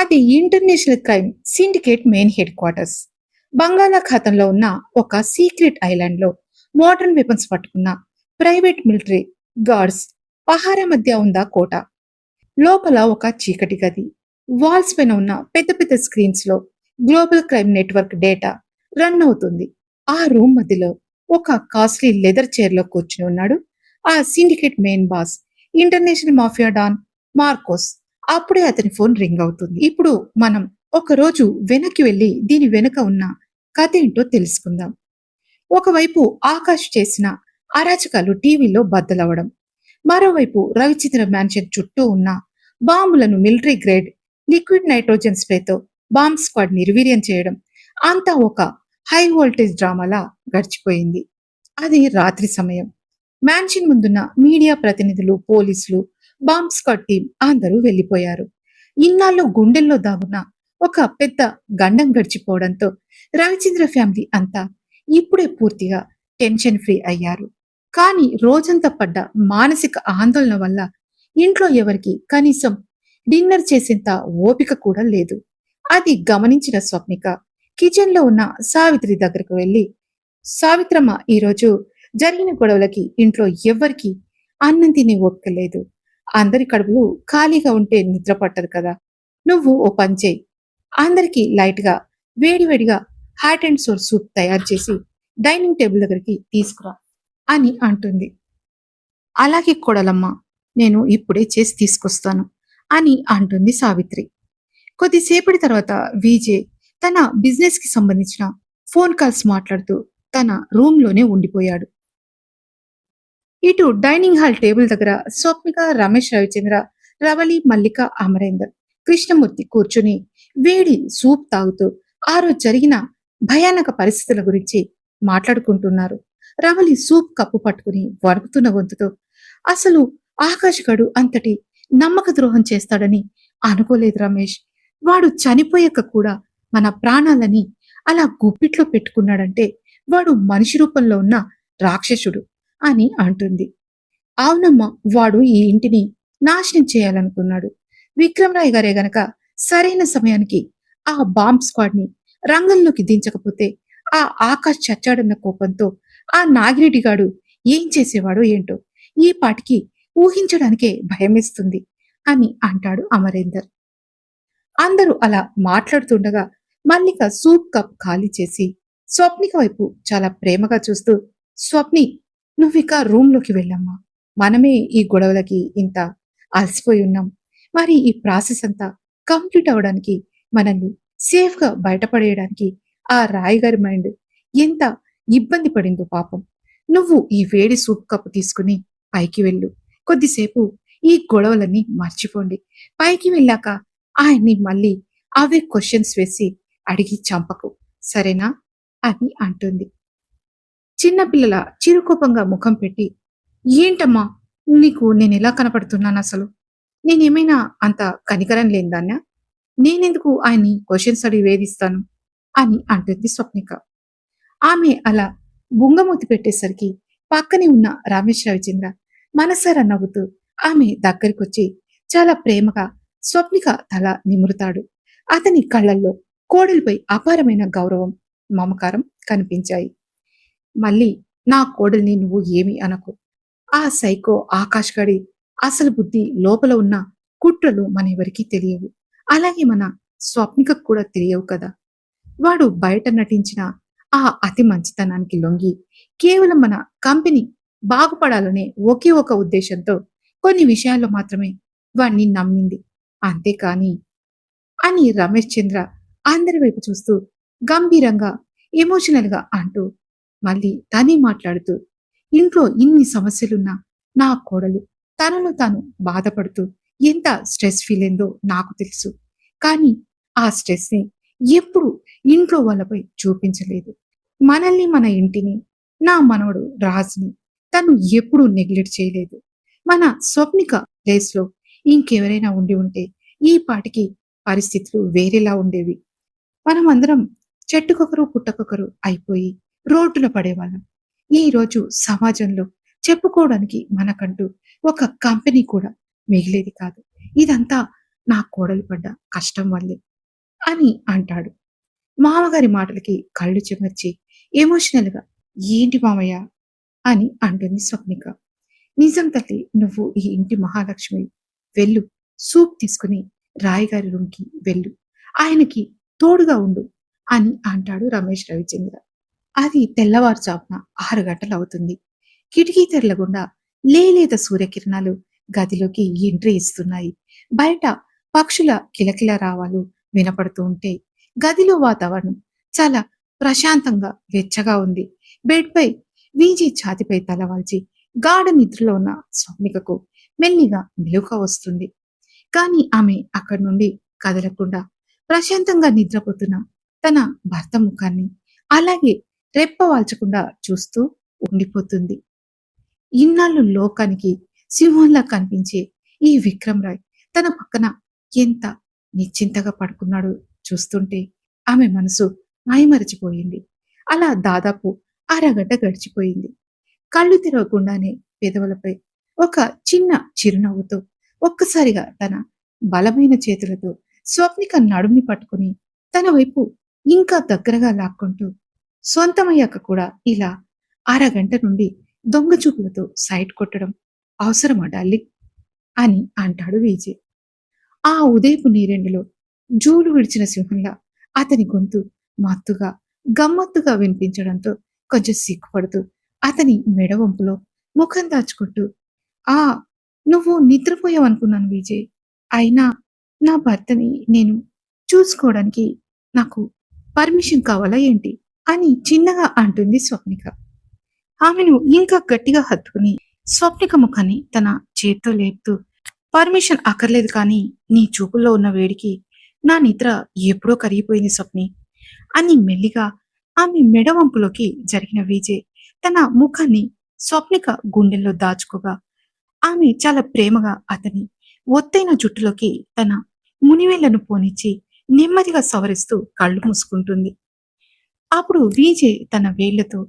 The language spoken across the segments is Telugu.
అది international crime syndicate main head quarters. బంగాళాఖాతంలో ఉన్న ఒక సీక్రెట్ ఐలాండ్ లో మోడర్న్ వెపన్స్ పట్టుకున్న ప్రైవేట్ మిలిటరీ గార్డ్స్ పహారా మధ్య ఉందా కోట. లోపల ఒక చీకటి గది. వాల్స్ పైన ఉన్న పెద్ద పెద్ద స్క్రీన్స్ లో global crime network data run అవుతుంది. ఆ రూమ్ మధ్యలో ఒక కాస్ట్లీ లెదర్ చైర్ లో కూర్చుని ఉన్నాడు ఆ syndicate main boss, international mafia don Marcos. అప్పుడే అతని ఫోన్ రింగ్ అవుతుంది. ఇప్పుడు మనం ఒక రోజు వెనక్కి వెళ్లి దీని వెనుక ఉన్న కథ ఏంటో తెలుసుకుందాం. ఒకవైపు ఆకాష్ చేసిన అరాచకాలు టీవీలో బద్దలవడం, మరోవైపు రవిచంద్ర మ్యాన్షన్ చుట్టూ ఉన్న బాంబులను మిలిటరీ గ్రేడ్ లిక్విడ్ నైట్రోజన్ స్ప్రేతో బాంబ్ స్క్వాడ్ నిర్వీర్యం చేయడం, అంతా ఒక హై వోల్టేజ్ డ్రామాలా గడిచిపోయింది. అది రాత్రి సమయం. మ్యాన్షన్ ముందున్న మీడియా ప్రతినిధులు, పోలీసులు, బాంబ్ స్క్వాడ్ టీం అందరూ వెళ్లిపోయారు. ఇన్నాళ్ళు గుండెల్లో దాగున్న ఒక పెద్ద గండం గడిచిపోవడంతో రవిచంద్ర ఫ్యామిలీ అంతా ఇప్పుడే పూర్తిగా టెన్షన్ ఫ్రీ అయ్యారు. కానీ రోజంతా పడ్డ మానసిక ఆందోళన వల్ల ఇంట్లో ఎవరికి కనీసం డిన్నర్ చేసేంత ఓపిక కూడా లేదు. అది గమనించిన స్వప్నిక కిచెన్ లో ఉన్న సావిత్రి దగ్గరకు వెళ్లి, సావిత్రమ్మ, ఈరోజు జరిగిన గొడవలకి ఇంట్లో ఎవ్వరికి అన్నం తినే ఓపిక లేదు. అందరి కడుపులు ఖాళీగా ఉంటే నిద్ర పట్టదు కదా. నువ్వు ఓ పని చేయి, అందరికి లైట్ గా వేడివేడిగా హాట్ అండ్ సోర్ సూప్ తయారు చేసి డైనింగ్ టేబుల్ దగ్గరికి తీసుకురా అని అంటుంది. అలాగే కొడలమ్మ, నేను ఇప్పుడే చేసి తీసుకొస్తాను అని అంటుంది సావిత్రి. కొద్దిసేపటి తర్వాత విజయ్ తన బిజినెస్ కి సంబంధించిన ఫోన్ కాల్స్ మాట్లాడుతూ తన రూమ్ లోనే ఉండిపోయాడు. ఇటు డైనింగ్ హాల్ టేబుల్ దగ్గర స్వప్నిక, రమేష్, రవిచంద్ర, రవలి, మల్లిక, అమరేందర్, కృష్ణమూర్తి కూర్చుని వేడి సూప్ తాగుతూ ఆ రోజు జరిగిన భయానక పరిస్థితుల గురించి మాట్లాడుకుంటున్నారు. రవలి సూప్ కప్పు పట్టుకుని వణుకుతున్న గొంతుతో, అసలు ఆకాష్ గడు అంతటి నమ్మక ద్రోహం చేస్తాడని అనుకోలేదు రమేష్. వాడు చనిపోయాక కూడా మన ప్రాణాలని అలా గుప్పిట్లో పెట్టుకున్నాడంటే వాడు మనిషి రూపంలో ఉన్న రాక్షసుడు అని అంటుంది. అవునమ్మా, వాడు ఈ ఇంటిని నాశనం చేయాలనుకున్నాడు. విక్రమరాయ్ గారే గనక సరైన సమయానికి ఆ బాంబ్ స్క్వాడ్ ని రంగంలోకి దించకపోతే ఆ ఆకాష్ చచ్చాడన్న కోపంతో ఆ నాగిరెడ్డిగాడు ఏం చేసేవాడో ఏంటో ఈ పాటికి ఊహించడానికే భయమేస్తుంది అని అంటాడు అమరేందర్. అందరూ అలా మాట్లాడుతుండగా మల్లిక సూప్ కప్ ఖాళీ చేసి స్వప్నిక వైపు చాలా ప్రేమగా చూస్తూ, స్వప్ని, నువ్విక రూమ్ లోకి వెళ్ళమ్మా. మనమే ఈ గొడవలకి ఇంత అలసిపోయి ఉన్నాం. మరి ఈ ప్రాసెస్ అంతా కంప్లీట్ అవ్వడానికి, మనల్ని సేఫ్ గా బయటపడేయడానికి ఆ రాయ్ గారి మైండ్ ఎంత ఇబ్బంది పడిందో పాపం. నువ్వు ఈ వేడి సూప్ కప్పు తీసుకుని పైకి వెళ్ళు. కొద్దిసేపు ఈ గొడవలన్నీ మర్చిపోండి. పైకి వెళ్ళాక ఆయన్ని మళ్ళీ అవే క్వశ్చన్స్ వేసి అడిగి చంపకు, సరేనా అని అంటుంది. చిన్నపిల్లల చిరుకోపంగా ముఖం పెట్టి, ఏంటమ్మా, నీకు నేను ఎలా కనపడుతున్నాను అసలు? నేనేమైనా అంత కనికరం లేనిదాన్నా? నేనెందుకు ఆయన్ని క్వశ్చన్స్ అడిగి వేధిస్తాను అని అంటుంది స్వప్నిక. ఆమె అలా బుంగమూతి పెట్టేసరికి పక్కనే ఉన్న రమేష్, రవిచంద్ర మనసారా నవ్వుతూ ఆమె దగ్గరికొచ్చి చాలా ప్రేమగా స్వప్నిక తల నిమురుతాడు. అతని కళ్ళల్లో కోడలిపై అపారమైన గౌరవం, మమకారం కనిపించాయి. మళ్ళీ నా కోడల్ని నువ్వు ఏమీ అనకు. ఆ సైకో ఆకాష్ గడి అసలు బుద్ధి లోపల ఉన్న కుట్రలు మన ఎవరికీ తెలియవు. అలాగే మన స్వప్నికకు కూడా తెలియవు కదా. వాడు బయట నటించిన ఆ అతి మంచితనానికి లొంగి కేవలం మన కంపెనీ బాగుపడాలనే ఒకే ఒక ఉద్దేశంతో కొన్ని విషయాల్లో మాత్రమే వాణ్ణి నమ్మింది, అంతేకాని అని రమేష్ చంద్ర అందరి వైపు చూస్తూ గంభీరంగా, ఎమోషనల్ గా అంటూ మళ్ళీ తనే మాట్లాడుతూ, ఇంట్లో ఇన్ని సమస్యలున్నా నా కోడలు తనను తాను బాధపడుతూ ఎంత స్ట్రెస్ ఫీల్ అయిందో నాకు తెలుసు. కానీ ఆ స్ట్రెస్ ని ఎప్పుడు ఇంట్లో వాళ్ళపై చూపించలేదు. మనల్ని, మన ఇంటిని, నా మనవడు రాజుని తను ఎప్పుడూ నెగ్లెక్ట్ చేయలేదు. మన స్వప్నిక ప్లేస్ లో ఇంకెవరైనా ఉండి ఉంటే ఈ పాటికి పరిస్థితులు వేరేలా ఉండేవి. మనమందరం చెట్టుకొకరు పుట్టకొకరు అయిపోయి రోడ్డున పడేవాళ్ళం. ఈ రోజు సమాజంలో చెప్పుకోవడానికి మనకంటూ ఒక కంపెనీ కూడా మిగిలేది కాదు. ఇదంతా నా కోడలు పడ్డ కష్టం వల్లే అని అంటాడు. మామగారి మాటలకి కళ్ళు చెమర్చి ఎమోషనల్‌గా ఏంటి మామయ్య అని అంటుంది స్వప్నిక. నిజం తల్లి, నువ్వు ఈ ఇంటి మహాలక్ష్మి. వెళ్ళు, సూప్ తీసుకుని రాయగారి రూమ్‌కి వెళ్ళు. ఆయనకి తోడుగా ఉండు అని అంటాడు రమేష్ రవిచంద్ర. అది తెల్లవారుజామున 6 గంటలవుతుంది. కిటికీ తెరల గుండా లేలేత సూర్యకిరణాలు గదిలోకి ఎంట్రీ ఇస్తున్నాయి. బయట పక్షుల కిలకిల రావాలు వినపడుతూ ఉంటే గదిలో వాతావరణం చాలా ప్రశాంతంగా వెచ్చగా ఉంది. బెడ్‌పై వీజీ ఛాతీపై తలవాల్చి గాఢ నిద్రలో ఉన్న స్వప్నికకు మెల్లిగా మెలుక వస్తుంది. కానీ ఆమె అక్కడి నుండి కదలకుండా ప్రశాంతంగా నిద్రపోతున్న తన భర్త ముఖాన్ని అలాగే రెప్పవాల్చకుండా చూస్తూ ఉండిపోతుంది. ఇన్నాళ్ళు లోకానికి సింహంలా కనిపించే ఈ విక్రమ్ రాయ్ తన పక్కన ఎంత నిశ్చింతగా పడుకున్నాడో చూస్తుంటే ఆమె మనసు మైమరచిపోయింది. అలా దాదాపు అరగంట గడిచిపోయింది. కళ్ళు తెరవకుండానే పెదవులపై ఒక చిన్న చిరునవ్వుతో ఒక్కసారిగా తన బలమైన చేతులతో స్వప్నిక నడుంని పట్టుకుని తన వైపు ఇంకా దగ్గరగా లాక్కుంటూ, సొంతమయ్యాక కూడా ఇలా అరగంట నుండి దొంగ చూపులతో సైట్ కొట్టడం అవసరమా డార్లింగ్ అని అంటాడు విజయ్. ఆ ఉదయపు నీరెండులో జూలు విడిచిన సింహంలా అతని గొంతు మత్తుగా గమ్మత్తుగా వినిపించడంతో కొంచెం సిగ్గుపడుతూ అతని మెడ వంపులో ముఖం దాచుకుంటూ, ఆ నువ్వు నిద్రపోయావనుకున్నాను విజయ్. అయినా నా భర్తని నేను చూసుకోవడానికి నాకు పర్మిషన్ కావాలా ఏంటి అని చిన్నగా అంటుంది స్వప్నిక. ఆమెను ఇంకా గట్టిగా హత్తుకుని స్వప్నిక ముఖాన్ని తన చేత్తో లేపుతూ, పర్మిషన్ అక్కర్లేదు, కానీ నీ చూపుల్లో ఉన్న వేడికి నా నిద్ర ఎప్పుడో కరిగిపోయింది స్వప్ని అని మెల్లిగా ఆమె మెడ వంపులోకి జరిగిన విజయ్ తన ముఖాన్ని స్వప్నిక గుండెల్లో దాచుకోగా ఆమె చాలా ప్రేమగా అతని ఒత్తైన జుట్టులోకి తన మునివేళ్లను పోనిచ్చి నెమ్మదిగా సవరిస్తూ కళ్ళు మూసుకుంటుంది. అప్పుడు విజయ్ తన వేళ్లతో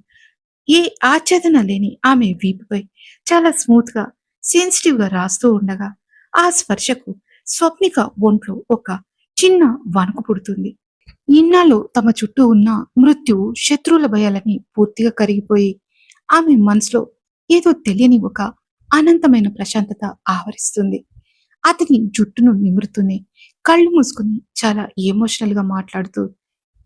ఏ ఆచ్ఛాదన లేని ఆమె వీపుపై చాలా స్మూత్ గా సెన్సిటివ్ గా రాస్తూ ఉండగా ఆ స్పర్శకు స్వప్నిక ఒంట్లో ఒక చిన్న వణుకు పుడుతుంది. ఇన్నాళ్ళు తమ చుట్టూ ఉన్న మృత్యువు శత్రువుల భయాలని పూర్తిగా కరిగిపోయి ఆమె మనసులో ఏదో తెలియని ఒక అనంతమైన ప్రశాంతత ఆవరిస్తుంది. అతని జుట్టును నిమురుతూనే కళ్ళు మూసుకుని చాలా ఎమోషనల్ గా మాట్లాడుతూ,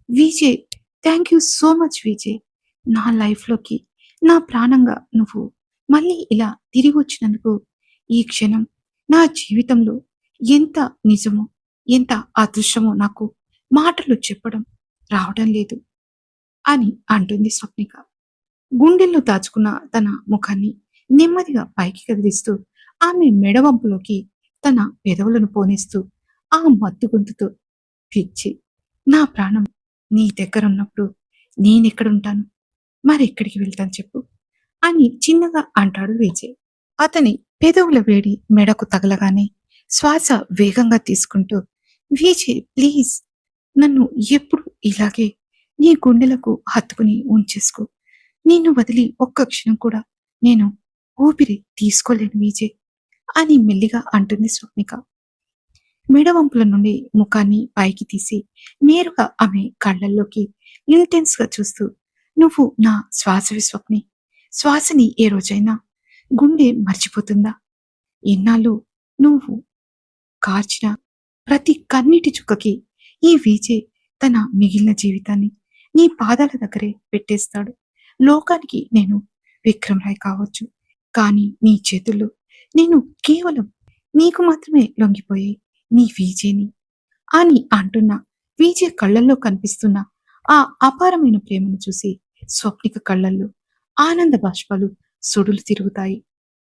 Vijay, thank you so much Vijay. నా లైఫ్లోకి నా ప్రాణంగా నువ్వు మళ్ళీ ఇలా తిరిగి వచ్చినందుకు ఈ క్షణం నా జీవితంలో ఎంత నిజమో ఎంత అదృష్టమో నాకు మాటలు చెప్పడం రావడం లేదు అని అంటుంది స్వప్నిక. గుండెల్లో దాచుకున్న తన ముఖాన్ని నెమ్మదిగా పైకి కదిలిస్తూ ఆమె మెడవంపులోకి తన పెదవులను పోనిస్తూ ఆ మత్తు గొంతుతో, పిచ్చి, నా ప్రాణం నీ దగ్గరున్నప్పుడు నేనెక్కడుంటాను, మరెక్కడికి వెళ్తాను చెప్పు అని చిన్నగా అంటాడు విజయ్. అతని పెదవుల వేడి మెడకు తగలగానే శ్వాస వేగంగా తీసుకుంటూ, విజయ్ ప్లీజ్, నన్ను ఎప్పుడు ఇలాగే నీ గుండెలకు హత్తుకుని ఉంచేసుకో. నిన్ను వదిలి ఒక్క క్షణం కూడా నేను ఊపిరి తీసుకోలేను విజయ్ అని మెల్లిగా అంటుంది స్వప్నిక. మెడవంపుల నుండి ముఖాన్ని పైకి తీసి నేరుగా ఆమె కళ్ళల్లోకి ఇంటెన్స్ గా చూస్తూ, నువ్వు నా శ్వాసవి స్వప్ని. శ్వాసని ఏ రోజైనా గుండె మర్చిపోతుందా? ఎన్నాళ్ళు నువ్వు కార్చిన ప్రతి కన్నీటి చుక్కకి ఈ విజయ్ తన మిగిలిన జీవితాన్ని నీ పాదాల దగ్గరే పెట్టేస్తాడు. లోకానికి నేను విక్రమ్ రాయ్ కావచ్చు, కానీ నీ చేతుల్లో నేను కేవలం నీకు మాత్రమే లొంగిపోయే నీ విజయ్ని అని అంటున్న విజయ్ కళ్ళల్లో కనిపిస్తున్న ఆ అపారమైన ప్రేమను చూసి స్వప్నిక కళ్ళల్లో ఆనంద బాష్పాలు సుడులు తిరుగుతాయి.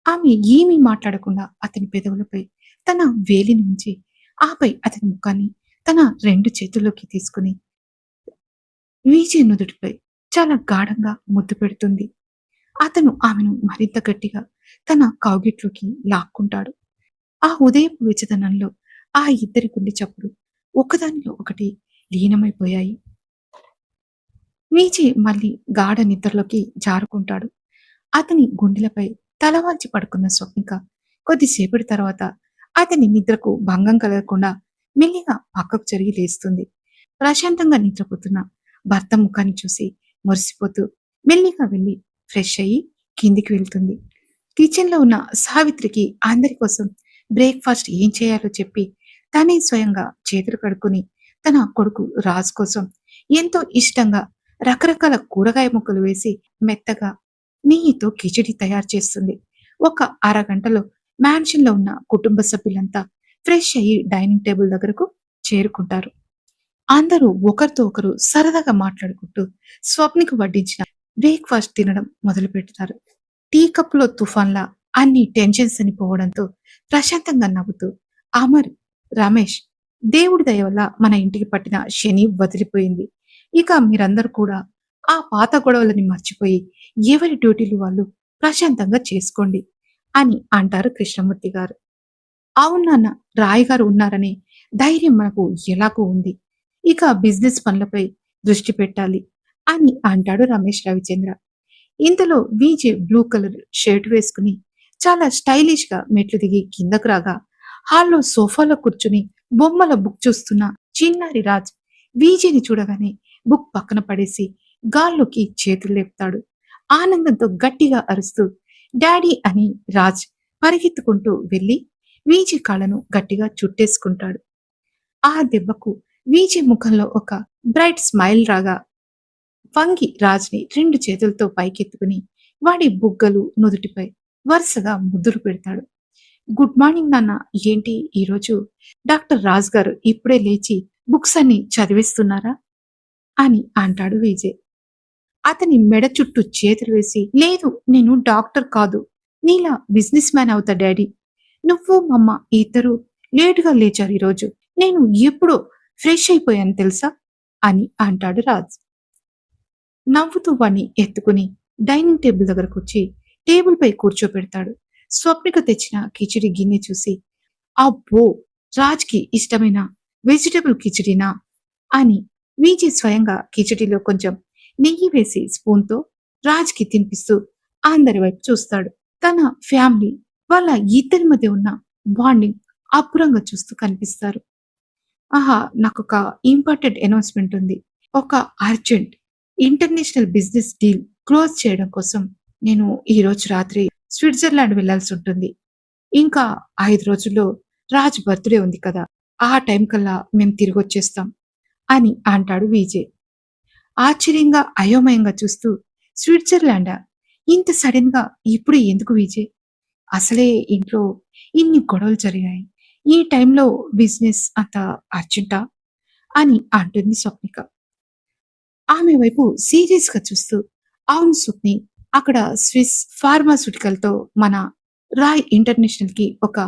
ఆమె ఏమీ మాట్లాడకుండా అతని పెదవులపై తన వేలిని ఉంచి ఆపై అతని ముఖాన్ని తన 2 చేతుల్లోకి తీసుకుని విజయ్ నుదుటిపై చాలా గాఢంగా ముద్దు పెడుతుంది. అతను ఆమెను మరింత గట్టిగా తన కౌగిట్లోకి లాక్కుంటాడు. ఆ ఉదయపు వెచ్చదనంలో ఆ ఇద్దరి గుండె చప్పుడు ఒకదానిలో ఒకటి లీనమైపోయాయి. విజయ్ మళ్ళీ గాఢ నిద్రలోకి జారుకుంటాడు. అతని గుండెలపై తలవాల్చి పడుకున్న స్వప్నిక కొద్దిసేపటి తర్వాత అతని నిద్రకు భంగం కలగకుండా మెల్లిగా పక్కకు జరిగి లేస్తుంది. ప్రశాంతంగా నిద్రపోతున్న భర్త ముఖాన్ని చూసి మురిసిపోతూ మెల్లిగా వెళ్ళి ఫ్రెష్ అయ్యి కిందికి వెళ్తుంది. కిచెన్ లో ఉన్న సావిత్రికి అందరి కోసం బ్రేక్ఫాస్ట్ ఏం చేయాలో చెప్పి తనే స్వయంగా చేతులు కడుక్కుని తన కొడుకు రాజ్ కోసం ఎంతో ఇష్టంగా రకరకాల కూరగాయ ముక్కలు వేసి మెత్తగా నెయ్యితో కిచిడి తయారు చేస్తుంది. ఒక అరగంటలో మ్యాన్షన్ లో ఉన్న కుటుంబ సభ్యులంతా ఫ్రెష్ అయ్యి డైనింగ్ టేబుల్ దగ్గరకు చేరుకుంటారు. అందరూ ఒకరితో ఒకరు సరదాగా మాట్లాడుకుంటూ స్వప్నికి వడ్డించిన బ్రేక్ఫాస్ట్ తినడం మొదలు పెడతారు. టీ కప్పులో తుఫాన్లా అన్ని టెన్షన్స్ అని పోవడంతో ప్రశాంతంగా నవ్వుతూ అమర్, రమేష్, దేవుడి దయ వల్ల మన ఇంటికి పట్టిన శని వదిలిపోయింది. ఇక మీరందరూ కూడా ఆ పాత గొడవలని మర్చిపోయి ఎవరి డ్యూటీలు వాళ్ళు ప్రశాంతంగా చేసుకోండి అని అంటారు కృష్ణమూర్తి గారు. అవును నాన్న, రాయ్ గారు ఉన్నారనే ధైర్యం మనకు ఎలాగో ఉంది. ఇక బిజినెస్ పనులపై దృష్టి పెట్టాలి అని అంటాడు రమేష్ రవిచంద్ర. ఇంతలో విజే బ్లూ కలర్ షర్ట్ వేసుకుని చాలా స్టైలిష్ గా మెట్లు దిగి కిందకు రాగా హాల్లో సోఫాలో కూర్చుని బొమ్మల బుక్ చూస్తున్న చిన్నారి రాజ్ విజేని చూడగానే బుక్ పక్కన పడేసి గాల్లోకి చేతులు లేపుతాడు. ఆనందంతో గట్టిగా అరుస్తూ డాడీ అని రాజ్ పరిగెత్తుకుంటూ వెళ్లి వీజీ కాళ్ళను గట్టిగా చుట్టేసుకుంటాడు. ఆ దెబ్బకు వీజీ ముఖంలో ఒక బ్రైట్ స్మైల్ రాగా వంగి రాజ్ని రెండు చేతులతో పైకెత్తుకుని వాడి బుగ్గలు నుదుటిపై వరుసగా ముద్దులు పెడతాడు. గుడ్ మార్నింగ్ నాన్న, ఏంటి ఈరోజు డాక్టర్ రాజ్ గారు ఇప్పుడే లేచి బుక్స్ అన్ని చదివేస్తున్నారా అని అంటాడు విజయ్. అతని మెడ చుట్టూ చేతులు వేసి, లేదు నేను డాక్టర్ కాదు, నీలా బిజినెస్ మ్యాన్ అవుతా డాడీ. నువ్వు మమ్మ ఇద్దరు లేటుగా లేచారు ఈరోజు. నేను ఎప్పుడో ఫ్రెష్ అయిపోయాను తెలుసా అని అంటాడు రాజ్. నవ్వుతూ వాణ్ణి ఎత్తుకుని డైనింగ్ టేబుల్ దగ్గరకు వచ్చి టేబుల్ పై కూర్చోపెడతాడు. స్వప్నిక తెచ్చిన కిచిడి గిన్నె చూసి, అబ్బో, రాజ్కి ఇష్టమైన వెజిటబుల్ కిచిడినా అని విజయ్ స్వయంగా కిచిడిలో కొంచెం నెయ్యి వేసి స్పూన్తో రాజ్కి తినిపిస్తూ అందరి వైపు చూస్తాడు. తన ఫ్యామిలీ వాళ్ళ ఇద్దరి మధ్య ఉన్న బాండింగ్ అపురంగా చూస్తూ కనిపిస్తారు. ఆహా, నాకు ఒక ఇంపార్టెంట్ అనౌన్స్మెంట్ ఉంది. ఒక urgent international business deal close చేయడం కోసం నేను ఈ రోజు రాత్రి స్విట్జర్లాండ్ వెళ్లాల్సి ఉంటుంది. ఇంకా 5 రోజుల్లో రాజ్ బర్త్డే ఉంది కదా, ఆ టైం కల్లా మేము తిరిగి వచ్చేస్తాం అని అంటాడు విజయ్. ఆశ్చర్యంగా అయోమయంగా చూస్తూ, స్విట్జర్లాండా, ఇంత సడన్ గా ఇప్పుడు ఎందుకు విజయ్? అసలే ఇంట్లో ఇన్ని గొడవలు జరిగాయి, ఈ టైంలో బిజినెస్ అంత అర్జెంటా అని అంటుంది స్వప్నిక. ఆమె వైపు సీరియస్ గా చూస్తూ, అవును స్వప్ని, అక్కడ స్విస్ ఫార్మాస్యూటికల్ తో మన రాయ్ ఇంటర్నేషనల్ కి ఒక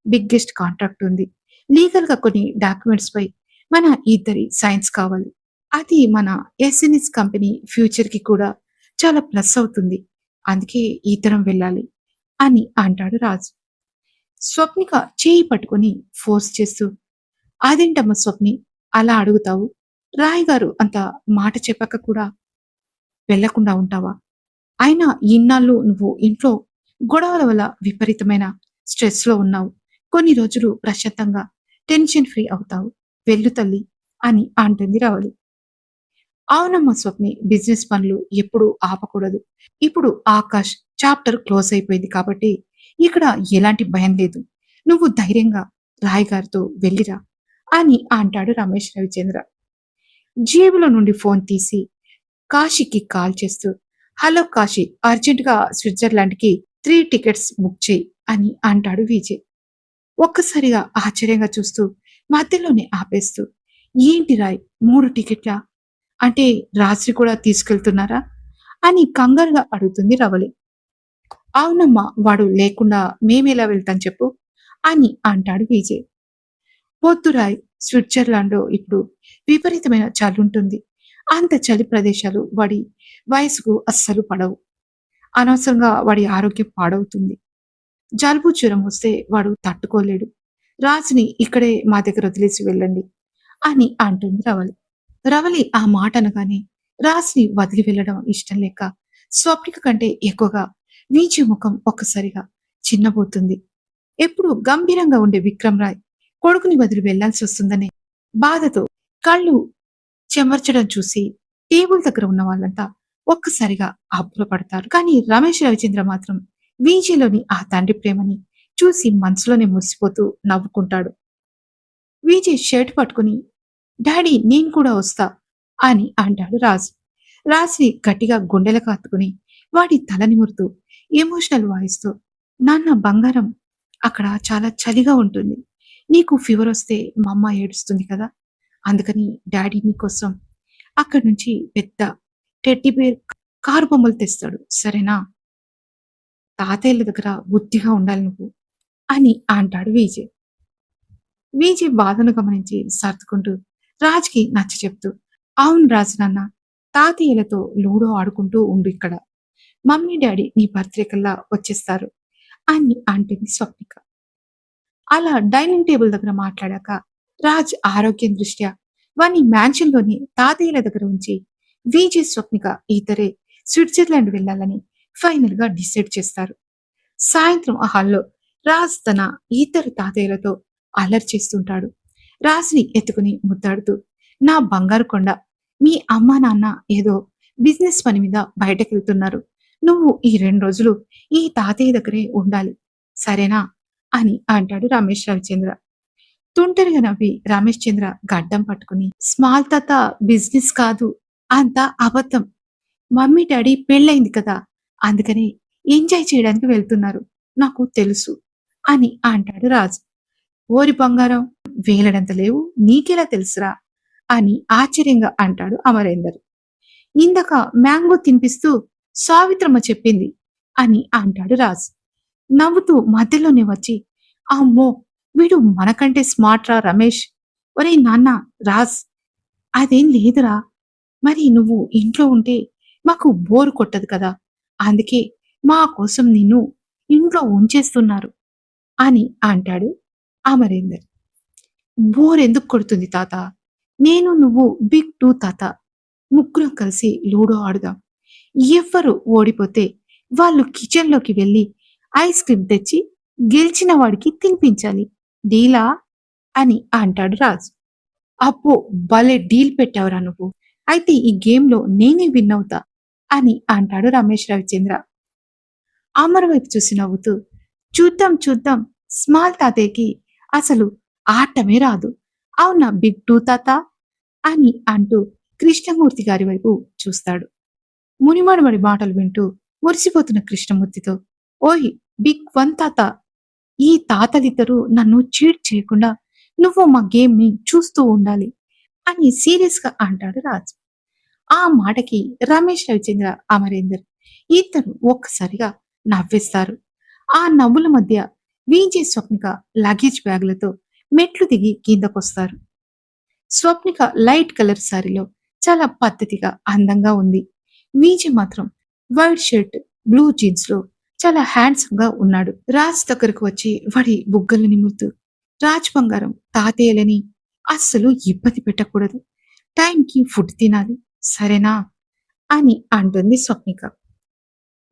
బిగ్గెస్ట్ కాంట్రాక్ట్ ఉంది. లీగల్ గా కొన్ని డాక్యుమెంట్స్ పై మన ఇద్దరి సైన్స్ కావాలి. అది మన ఎస్ఎన్ఎస్ కంపెనీ ఫ్యూచర్ కి కూడా చాలా ప్లస్ అవుతుంది. అందుకే ఇద్దరం వెళ్ళాలి అని అంటాడు రాజు. స్వప్నిక చేయి పట్టుకుని ఫోర్స్ చేస్తూ, అదేంటమ్మా స్వప్ని, అలా అడుగుతావు? రాయ్ గారు అంత మాట చెప్పాక కూడా వెళ్లకుండా ఉంటావా? అయినా ఇన్నాళ్ళు నువ్వు ఇంట్లో గొడవల వల్ల విపరీతమైన స్ట్రెస్ లో ఉన్నావు. కొన్ని రోజులు ప్రశాంతంగా టెన్షన్ ఫ్రీ అవుతావు. వెళ్ళు తల్లి అని అంటుంది రవలి. అవునమ్మా స్వప్ని, బిజినెస్ పనులు ఎప్పుడు ఆపకూడదు. ఇప్పుడు ఆకాష్ చాప్టర్ క్లోజ్ అయిపోయింది కాబట్టి ఇక్కడ ఎలాంటి భయం లేదు. నువ్వు ధైర్యంగా రాయ్ గారితో వెళ్ళిరా అని అంటాడు రమేష్ రవిచంద్ర. జేబులో నుండి ఫోన్ తీసి కాశీకి కాల్ చేస్తూ, హలో కాశీ, అర్జెంట్ గా స్విట్జర్లాండ్ కి 3 టికెట్స్ బుక్ చేయి అని అంటాడు విజయ్. ఒక్కసారిగా ఆశ్చర్యంగా చూస్తూ మధ్యలోనే ఆపేస్తూ, ఏంటి రాయ్, 3 టికెట్లా? అంటే రాత్రి కూడా తీసుకెళ్తున్నారా అని కంగారుగా అడుగుతుంది రవలి. అవునమ్మా, వాడు లేకుండా మేమెలా వెళ్తాం చెప్పు అని అంటాడు విజయ్. వద్దు రాయ్, స్విట్జర్లాండ్ లో ఇప్పుడు విపరీతమైన చలి ఉంటుంది. అంత చలి ప్రదేశాలు వాడి వయసుకు అస్సలు పడవు. అనవసరంగా వాడి ఆరోగ్యం పాడవుతుంది. జలుబు జ్వరం వస్తే వాడు తట్టుకోలేడు. రాజుని ఇక్కడే మా దగ్గర వదిలేసి వెళ్ళండి అని అంటుంది రవలి. రవలి ఆ మాట అనగానే రాజ్ని వదిలి వెళ్ళడం ఇష్టం లేక స్వప్నిక కంటే ఎక్కువగా వీచి ముఖం ఒక్కసారిగా చిన్నబోతుంది. ఎప్పుడు గంభీరంగా ఉండే విక్రమ్ రాయ్ కొడుకుని వదిలి వెళ్లాల్సి వస్తుందనే బాధతో కళ్ళు చెమర్చడం చూసి టేబుల్ దగ్గర ఉన్న వాళ్ళంతా ఒక్కసారిగా అబ్బురపడతారు. కానీ రమేష్ రవిచంద్ర మాత్రం వీజీలోని ఆ తండ్రి ప్రేమని చూసి మనసులోనే మురిసిపోతూ నవ్వుకుంటాడు. విజయ్ షర్ట్ పట్టుకుని డాడీ నేను కూడా వస్తా అని అంటాడు రాజు. రాజుని గట్టిగా గుండెలకు హత్తుకుని వాడి తల నిమురుతూ ఎమోషనల్ వాయిస్ తో నాన్న బంగారం అక్కడ చాలా చలిగా ఉంటుంది. నీకు ఫీవర్ వస్తే మా అమ్మ ఏడుస్తుంది కదా, అందుకని డాడీ నీకోసం అక్కడి నుంచి పెద్ద టెడ్డీ బేర్ కారు బొమ్మలు తెస్తాడు, సరేనా? తాతయ్యల దగ్గర బుద్ధిగా ఉండాలి నువ్వు అని అంటాడు విజయ్. విజయ్ బాధను గమనించి సర్దుకుంటూ రాజ్కి నచ్చ చెప్తూ అవును రాజు నాన్న, తాతయ్యలతో లూడో ఆడుకుంటూ ఉండు ఇక్కడ, మమ్మీ డాడీ నీ బర్త్డే కల్లా వచ్చేస్తారు అని అంటుంది స్వప్నిక. అలా డైనింగ్ టేబుల్ దగ్గర మాట్లాడాక రాజ్ ఆరోగ్యం దృష్ట్యా వాని మ్యాన్షన్ లోని తాతయ్యల దగ్గర ఉంచి విజయ్ స్వప్నిక ఇద్దరే స్విట్జర్లాండ్ వెళ్ళాలని ఫైనల్ గా డిసైడ్ చేస్తారు. సాయంత్రం ఆ హాల్లో రాజ్ తన ఇద్దరు తాతయ్యలతో అల్లరి చేస్తుంటాడు. రాజ్ని ఎత్తుకుని ముద్దాడుతూ నా బంగారు కొండ, మీ అమ్మా నాన్న ఏదో బిజినెస్ పని మీద బయటకు వెళ్తున్నారు, నువ్వు ఈ 2 రోజులు ఈ తాతయ్య దగ్గరే ఉండాలి, సరేనా అని అంటాడు రమేష్ రవిచంద్ర. తుంటరిగా నవ్వి రమేష్ చంద్ర గడ్డం పట్టుకుని స్మాల్ తాత బిజినెస్ కాదు, అంతా అబద్ధం, మమ్మీ డాడీ పెళ్ళైంది కదా, అందుకని ఎంజాయ్ చేయడానికి వెళ్తున్నారు, నాకు తెలుసు అని అంటాడు రాజు. ఓరి బంగారం, వేలడంత లేవు, నీకెలా తెలుసురా అని ఆశ్చర్యంగా అంటాడు అమరేందర్. ఇందాక మ్యాంగో తినిపిస్తూ సావిత్రమ్మ చెప్పింది అని అంటాడు రాజ్. నవ్వుతూ మధ్యలోనే వచ్చి అమ్మో వీడు మనకంటే స్మార్ట్ రా రమేష్, ఒరే నాన్న రాజ్, అదేం లేదురా, మరి నువ్వు ఇంట్లో ఉంటే మాకు బోరు కొట్టదు కదా, అందుకే మా కోసం నిన్ను ఇంట్లో ఉంచేస్తున్నారు అని అంటాడు అమరేందర్. బోర్ ఎందుకు కొడుతుంది తాత, నేను నువ్వు బిగ్ 2 తాత, ముగ్గురం కలిసి లూడో ఆడుదాం, ఎవ్వరు ఓడిపోతే వాళ్ళు కిచెన్ లోకి వెళ్ళి ఐస్ క్రీమ్ తెచ్చి గెలిచిన వాడికి తినిపించాలి, డీలా అని అంటాడు రాజు. అబ్బో భలే డీల్ పెట్టావురా నువ్వు, అయితే ఈ గేమ్ లో నేనే విన్ అవుతా అని అంటాడు రమేష్ రవిచంద్ర. అమర్ వైపు చూసి నవ్వుతూ చూద్దాం చూద్దాం, స్మాల్ తాతయ్యకి అసలు ఆటమే రాదు, అవునా బిగ్ 2 తాత అని అంటూ కృష్ణమూర్తి గారి వైపు చూస్తాడు. మునిమడిమడి మాటలు వింటూ మురిసిపోతున్న కృష్ణమూర్తితో ఓయ్ బిగ్ 1 తాత, ఈ తాతలిద్దరూ నన్ను చీట్ చేయకుండా నువ్వు మా గేమ్ ని చూస్తూ ఉండాలి అని సీరియస్ గా అంటాడు రాజు. ఆ మాటకి రమేష్ రవిచంద్ర అమరేందర్ ఇద్దరు ఒక్కసారిగా నవ్వేస్తారు. ఆ నవ్వుల మధ్య విజయ్ స్వప్నిక లగేజ్ బ్యాగులతో మెట్లు దిగి కిందకొస్తారు. స్వప్నిక లైట్ కలర్ సారీలో చాలా పద్ధతిగా అందంగా ఉంది. విజయ్ మాత్రం వైట్ షర్ట్ బ్లూ జీన్స్ లో చాలా హ్యాండ్సమ్ గా ఉన్నాడు. రాజ్ దగ్గరకు వచ్చి వాడి బుగ్గలు నిమురుతూ రాజ్ బంగారం, తాతయ్యలని అస్సలు ఇబ్బంది పెట్టకూడదు, టైంకి ఫుడ్ తినాలి, సరేనా అని అంటుంది స్వప్నిక.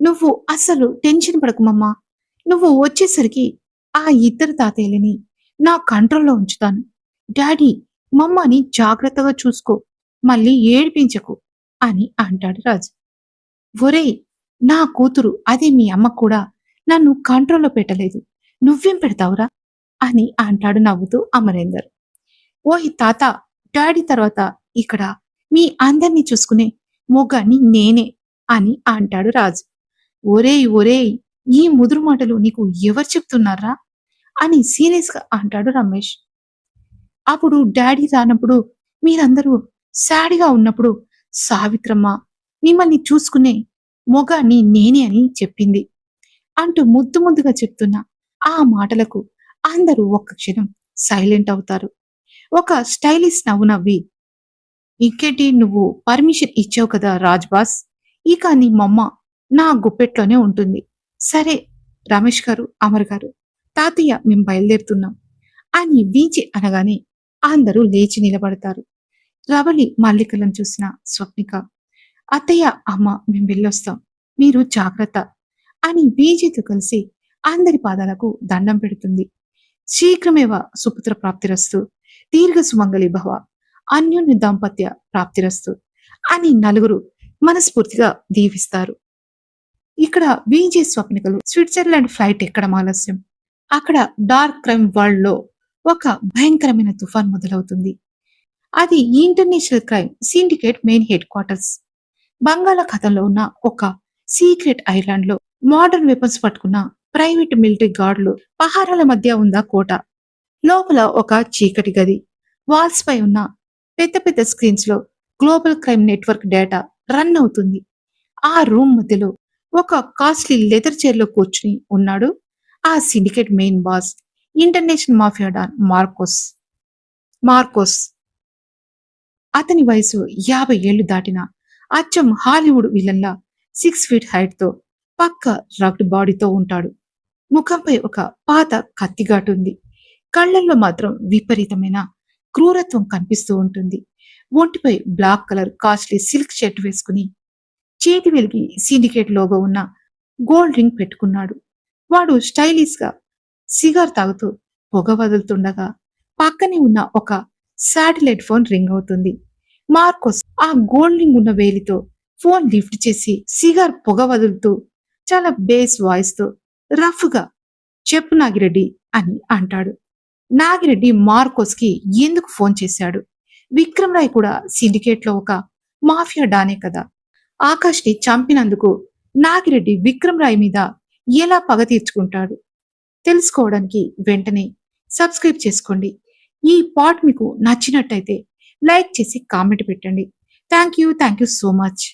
నువ్వు అస్సలు టెన్షన్ పడకు మమ్మా, నువ్వు వచ్చేసరికి ఆ ఇద్దరు తాతయ్యలని నా కంట్రోల్లో ఉంచుతాను, డాడీ మమ్మని జాగ్రత్తగా చూసుకో, మళ్ళీ ఏడిపించకు అని అంటాడు రాజు. ఒరేయ్ నా కూతురు, అదే మీ అమ్మ కూడా నన్ను కంట్రోల్లో పెట్టలేదు, నువ్వేం పెడతావురా అని అంటాడు నవ్వుతూ అమరేందర్. ఓయ్ తాత, డాడీ తర్వాత ఇక్కడ మీ అందరినీ చూసుకునే మొగాన్ని నేనే అని అంటాడు రాజు. ఒరేయ్ ఒరేయ్, ఈ ముదురు మాటలు నీకు ఎవరు చెప్తున్నారా అని సీరియస్ గా అంటాడు రమేష్. అప్పుడు డాడీ రానప్పుడు, మీరందరూ సాడిగా ఉన్నప్పుడు సావిత్రమ్మ మిమ్మల్ని చూసుకునే మొగాన్ని నేనే అని చెప్పింది అంటూ ముద్దు ముద్దుగా చెప్తున్న ఆ మాటలకు అందరూ ఒక్క క్షణం సైలెంట్ అవుతారు. ఒక స్టైలిష్ నవ్వు నవ్వి ఇంకేంటి, నువ్వు పర్మిషన్ ఇచ్చావు కదా రాజ్ బాస్, ఇక నీ మమ్మ నా గుప్పెట్లోనే ఉంటుంది, సరే రమేష్ గారు, అమర్ గారు, తాతయ్య మేం బయలుదేరుతున్నాం అని వీచి అనగానే అందరూ లేచి నిలబడతారు. రవళి మల్లికలను చూసిన స్వప్నిక అత్తయ్య అమ్మ మేం వెళ్ళొస్తాం, మీరు జాగ్రత్త అని బీజీతో కలిసి అందరి పాదాలకు దండం పెడుతుంది. శీఘ్రమేవ సుపుత్ర ప్రాప్తిరస్తు, దీర్ఘ సుమంగళి భవ, అన్యోన్య దాంపత్య ప్రాప్తిరస్తు అని నలుగురు మనస్ఫూర్తిగా దీవిస్తారు. ఇక్కడ విజే స్వప్నికలు స్విట్జర్లాండ్ ఫ్లైట్ ఎక్కడం ఆలస్యం. అక్కడ డార్క్ క్రైమ్ వరల్డ్ లో ఒక భయంకరమైన తుఫాన్ మొదలవుతుంది. అది international crime syndicate main head quarters. బంగాళాఖాతంలో ఉన్న ఒక సీక్రెట్ ఐలాండ్ లో మోడర్న్ వెపన్స్ పట్టుకున్న ప్రైవేట్ మిలిటరీ గార్డులు పహారాల మధ్య ఉందా కోట. లోపల ఒక చీకటి గది. వాల్స్ పై ఉన్న పెద్ద పెద్ద స్క్రీన్స్ లో global crime network data run అవుతుంది. ఆ రూమ్ మధ్యలో ఒక కాస్ట్లీ లెదర్ చైర్ లో కూర్చుని ఉన్నాడు ఆ syndicate main boss, international mafia don Marcos. అతని వయసు 50 ఏళ్లు దాటిన అచ్చం హాలీవుడ్ విలన్లా 6 ఫీట్ హైట్ తో పక్క రగ్డ్ బాడీతో ఉంటాడు. ముఖంపై ఒక పాత కత్తిఘాటు ఉంది. కళ్ళల్లో మాత్రం విపరీతమైన క్రూరత్వం కనిపిస్తూ ఉంటుంది. ఒంటిపై black colour costly silk shirt వేసుకుని చేతి వెలిగి సిండికేట్ లోగో ఉన్న గోల్డ్ రింగ్ పెట్టుకున్నాడు. వాడు స్టైలిష్ గా సిగార్ తాగుతూ పొగ వదులుతుండగా పక్కనే ఉన్న ఒక శాటిలైట్ ఫోన్ రింగ్ అవుతుంది. మార్కోస్ ఆ గోల్డ్ రింగ్ ఉన్న వేలితో ఫోన్ లిఫ్ట్ చేసి సిగార్ పొగ వదులుతూ చాలా బేస్ వాయిస్ తో రఫ్ గా చెప్పు నాగిరెడ్డి అని అంటాడు. నాగిరెడ్డి మార్కోస్ కి ఎందుకు ఫోన్ చేశాడు? విక్రమ్ రాయ్ కూడా సిండికేట్ లో ఒక మాఫియా డానే కదా. ఆకాష్ ని చంపినందుకు నాగిరెడ్డి విక్రమ్ రాయ్ మీద ఎలా పగ తీర్చుకుంటాడు? తెలుసుకోవడానికి వెంటనే సబ్స్క్రైబ్ చేసుకోండి. ఈ పార్ట్ మీకు నచ్చినట్టయితే లైక్ చేసి కామెంట్ పెట్టండి. Thank you so much.